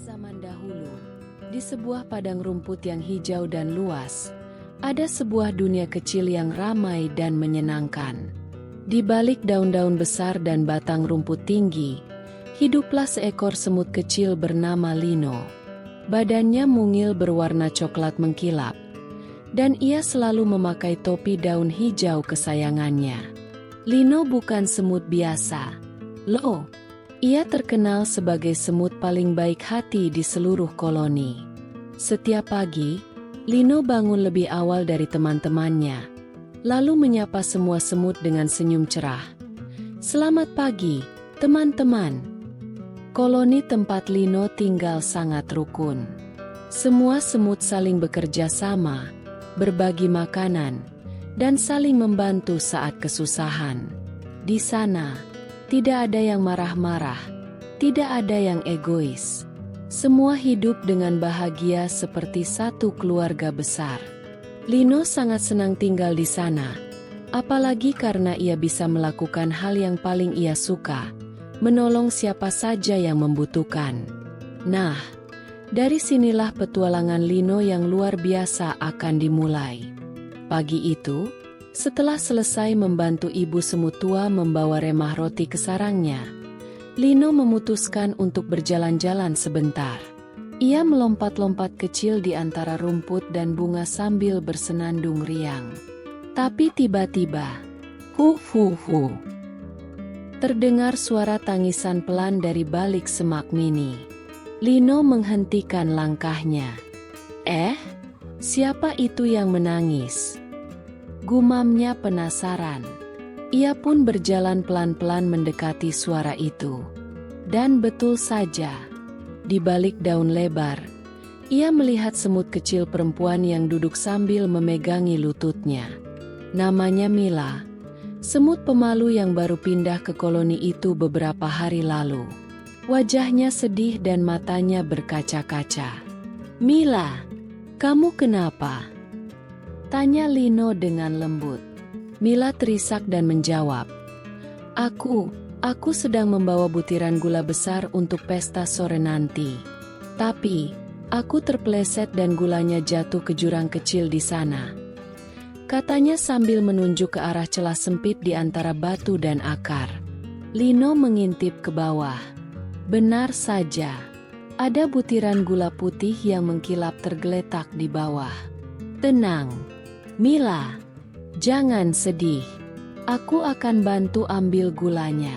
Zaman dahulu, di sebuah padang rumput yang hijau dan luas, ada sebuah dunia kecil yang ramai dan menyenangkan. Di balik daun-daun besar dan batang rumput tinggi, hiduplah seekor semut kecil bernama Lino. Badannya mungil berwarna coklat mengkilap, dan ia selalu memakai topi daun hijau kesayangannya. Lino bukan semut biasa. Loh, ia terkenal sebagai semut paling baik hati di seluruh koloni. Setiap pagi, Lino bangun lebih awal dari teman-temannya, lalu menyapa semua semut dengan senyum cerah. "Selamat pagi, teman-teman." Koloni tempat Lino tinggal sangat rukun. Semua semut saling bekerja sama, berbagi makanan, dan saling membantu saat kesusahan. Di sana, tidak ada yang marah-marah, tidak ada yang egois. Semua hidup dengan bahagia seperti satu keluarga besar. Lino sangat senang tinggal di sana, apalagi karena ia bisa melakukan hal yang paling ia suka, menolong siapa saja yang membutuhkan. Nah, dari sinilah petualangan Lino yang luar biasa akan dimulai. Pagi itu, setelah selesai membantu ibu semut tua membawa remah roti ke sarangnya, Lino memutuskan untuk berjalan-jalan sebentar. Ia melompat-lompat kecil di antara rumput dan bunga sambil bersenandung riang. Tapi tiba-tiba, hu, terdengar suara tangisan pelan dari balik semak mini. Lino menghentikan langkahnya. Siapa itu yang menangis?" Gumamnya penasaran. Ia pun berjalan pelan-pelan mendekati suara itu. Dan betul saja, di balik daun lebar, ia melihat semut kecil perempuan yang duduk sambil memegangi lututnya. Namanya Mila, semut pemalu yang baru pindah ke koloni itu beberapa hari lalu. Wajahnya sedih dan matanya berkaca-kaca. "Mila, kamu kenapa?" tanya Lino dengan lembut. Mila terisak dan menjawab, Aku sedang membawa butiran gula besar untuk pesta sore nanti. Tapi, aku terpeleset dan gulanya jatuh ke jurang kecil di sana," katanya sambil menunjuk ke arah celah sempit di antara batu dan akar. Lino mengintip ke bawah. Benar saja, ada butiran gula putih yang mengkilap tergeletak di bawah. "Tenang, Mila, jangan sedih. Aku akan bantu ambil gulanya.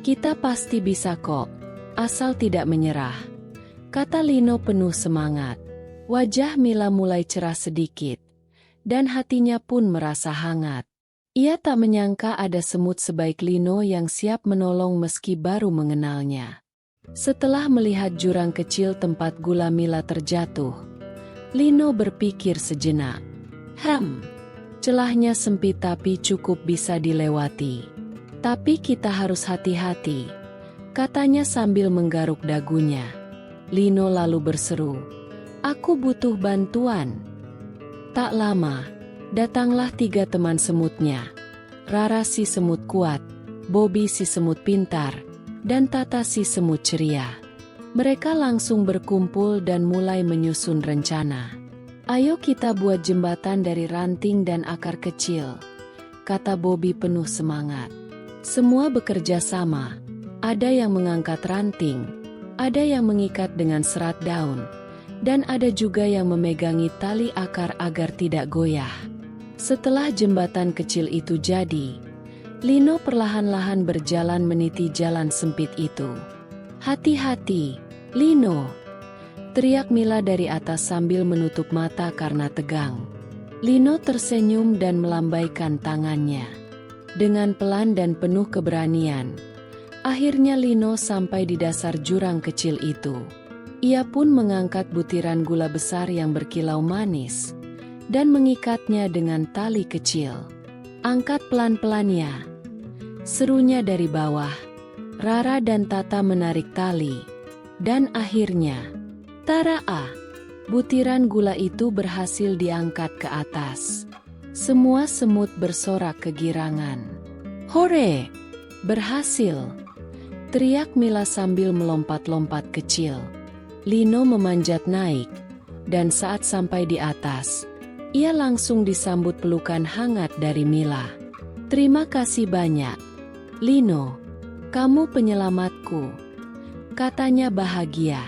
Kita pasti bisa kok, asal tidak menyerah," kata Lino penuh semangat. Wajah Mila mulai cerah sedikit, dan hatinya pun merasa hangat. Ia tak menyangka ada semut sebaik Lino yang siap menolong meski baru mengenalnya. Setelah melihat jurang kecil tempat gula Mila terjatuh, Lino berpikir sejenak. Celahnya sempit tapi cukup bisa dilewati. Tapi kita harus hati-hati, katanya sambil menggaruk dagunya. Lino lalu berseru, "Aku butuh bantuan." Tak lama, datanglah 3 teman semutnya. Rara si semut kuat, Bobby si semut pintar, dan Tata si semut ceria. Mereka langsung berkumpul dan mulai menyusun rencana. "Ayo kita buat jembatan dari ranting dan akar kecil," kata Bobby penuh semangat. Semua bekerja sama. Ada yang mengangkat ranting, ada yang mengikat dengan serat daun, dan ada juga yang memegangi tali akar agar tidak goyah. Setelah jembatan kecil itu jadi, Lino perlahan-lahan berjalan meniti jalan sempit itu. "Hati-hati, Lino!" teriak Mila dari atas sambil menutup mata karena tegang. Lino tersenyum dan melambaikan tangannya. Dengan pelan dan penuh keberanian, akhirnya Lino sampai di dasar jurang kecil itu. Ia pun mengangkat butiran gula besar yang berkilau manis dan mengikatnya dengan tali kecil. "Angkat pelan-pelan ya," serunya dari bawah. Rara dan Tata menarik tali, dan akhirnya taraa! Butiran gula itu berhasil diangkat ke atas. Semua semut bersorak kegirangan. "Hore! Berhasil!" teriak Mila sambil melompat-lompat kecil. Lino memanjat naik, dan saat sampai di atas, ia langsung disambut pelukan hangat dari Mila. "Terima kasih banyak, Lino. Kamu penyelamatku," katanya bahagia.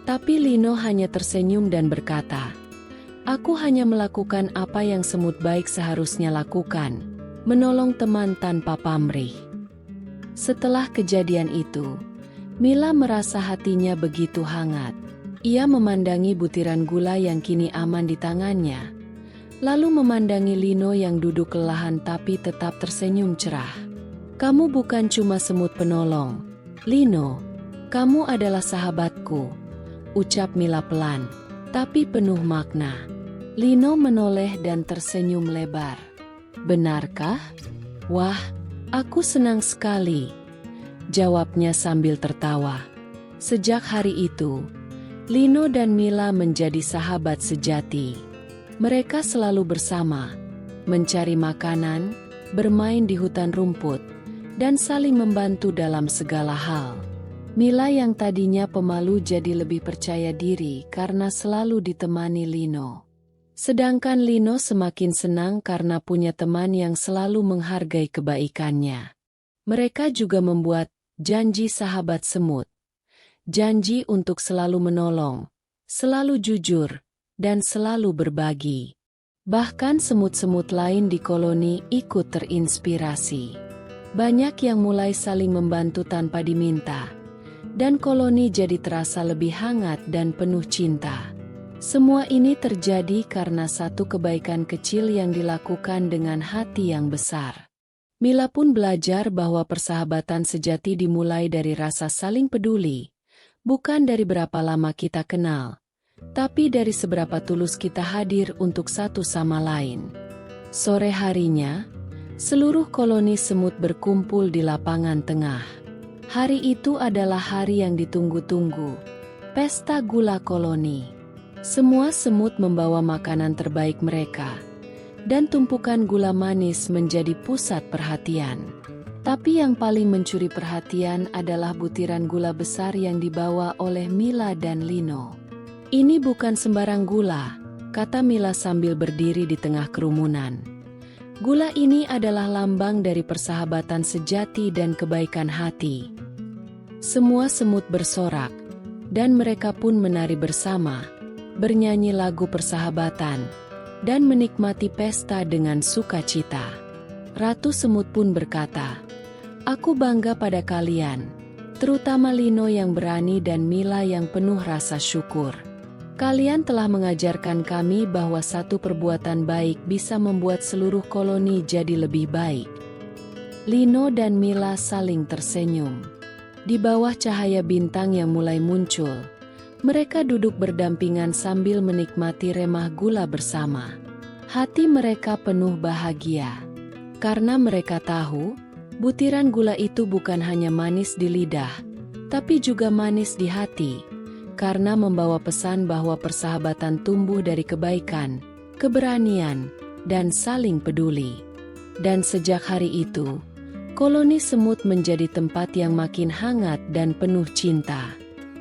Tapi Lino hanya tersenyum dan berkata, "Aku hanya melakukan apa yang semut baik seharusnya lakukan, menolong teman tanpa pamrih." Setelah kejadian itu, Mila merasa hatinya begitu hangat. Ia memandangi butiran gula yang kini aman di tangannya, lalu memandangi Lino yang duduk kelelahan tapi tetap tersenyum cerah. "Kamu bukan cuma semut penolong, Lino. Kamu adalah sahabatku," ucap Mila pelan, tapi penuh makna. Lino menoleh dan tersenyum lebar. "Benarkah? Wah, aku senang sekali," jawabnya sambil tertawa. Sejak hari itu, Lino dan Mila menjadi sahabat sejati. Mereka selalu bersama, mencari makanan, bermain di hutan rumput, dan saling membantu dalam segala hal. Mila yang tadinya pemalu jadi lebih percaya diri karena selalu ditemani Lino. Sedangkan Lino semakin senang karena punya teman yang selalu menghargai kebaikannya. Mereka juga membuat janji sahabat semut. Janji untuk selalu menolong, selalu jujur, dan selalu berbagi. Bahkan semut-semut lain di koloni ikut terinspirasi. Banyak yang mulai saling membantu tanpa diminta, dan koloni jadi terasa lebih hangat dan penuh cinta. Semua ini terjadi karena satu kebaikan kecil yang dilakukan dengan hati yang besar. Mila pun belajar bahwa persahabatan sejati dimulai dari rasa saling peduli, bukan dari berapa lama kita kenal, tapi dari seberapa tulus kita hadir untuk satu sama lain. Sore harinya, seluruh koloni semut berkumpul di lapangan tengah. Hari itu adalah hari yang ditunggu-tunggu, pesta gula koloni. Semua semut membawa makanan terbaik mereka, dan tumpukan gula manis menjadi pusat perhatian. Tapi yang paling mencuri perhatian adalah butiran gula besar yang dibawa oleh Mila dan Lino. "Ini bukan sembarang gula," kata Mila sambil berdiri di tengah kerumunan. "Gula ini adalah lambang dari persahabatan sejati dan kebaikan hati." Semua semut bersorak, dan mereka pun menari bersama, bernyanyi lagu persahabatan, dan menikmati pesta dengan sukacita. Ratu semut pun berkata, "Aku bangga pada kalian, terutama Lino yang berani dan Mila yang penuh rasa syukur. Kalian telah mengajarkan kami bahwa satu perbuatan baik bisa membuat seluruh koloni jadi lebih baik." Lino dan Mila saling tersenyum. Di bawah cahaya bintang yang mulai muncul, mereka duduk berdampingan sambil menikmati remah gula bersama. Hati mereka penuh bahagia, karena mereka tahu butiran gula itu bukan hanya manis di lidah, tapi juga manis di hati, karena membawa pesan bahwa persahabatan tumbuh dari kebaikan, keberanian, dan saling peduli. Dan sejak hari itu, koloni semut menjadi tempat yang makin hangat dan penuh cinta.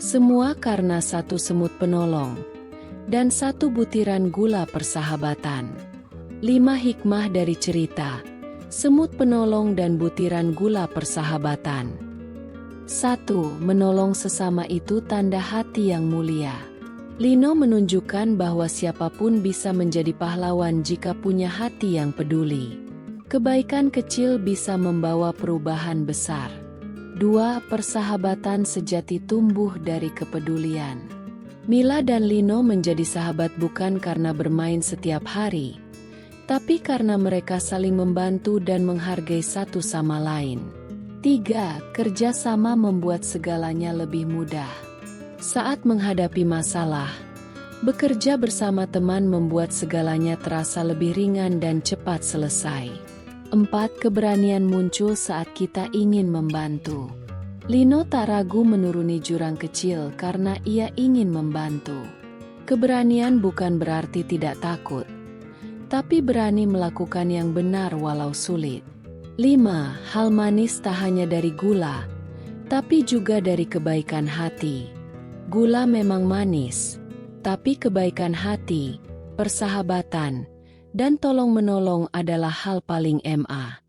Semua karena satu semut penolong dan satu butiran gula persahabatan. 5 hikmah dari cerita Semut Penolong dan Butiran Gula Persahabatan. 1. Menolong sesama itu tanda hati yang mulia. Lino menunjukkan bahwa siapapun bisa menjadi pahlawan jika punya hati yang peduli. Kebaikan kecil bisa membawa perubahan besar. 2. Persahabatan sejati tumbuh dari kepedulian. Mila dan Lino menjadi sahabat bukan karena bermain setiap hari, tapi karena mereka saling membantu dan menghargai satu sama lain. 3. Kerjasama membuat segalanya lebih mudah. Saat menghadapi masalah, bekerja bersama teman membuat segalanya terasa lebih ringan dan cepat selesai. 4. Keberanian muncul saat kita ingin membantu. Lino tak ragu menuruni jurang kecil karena ia ingin membantu. Keberanian bukan berarti tidak takut, tapi berani melakukan yang benar walau sulit. 5. Hal manis tak hanya dari gula, tapi juga dari kebaikan hati. Gula memang manis, tapi kebaikan hati, persahabatan, dan tolong-menolong adalah hal paling MA.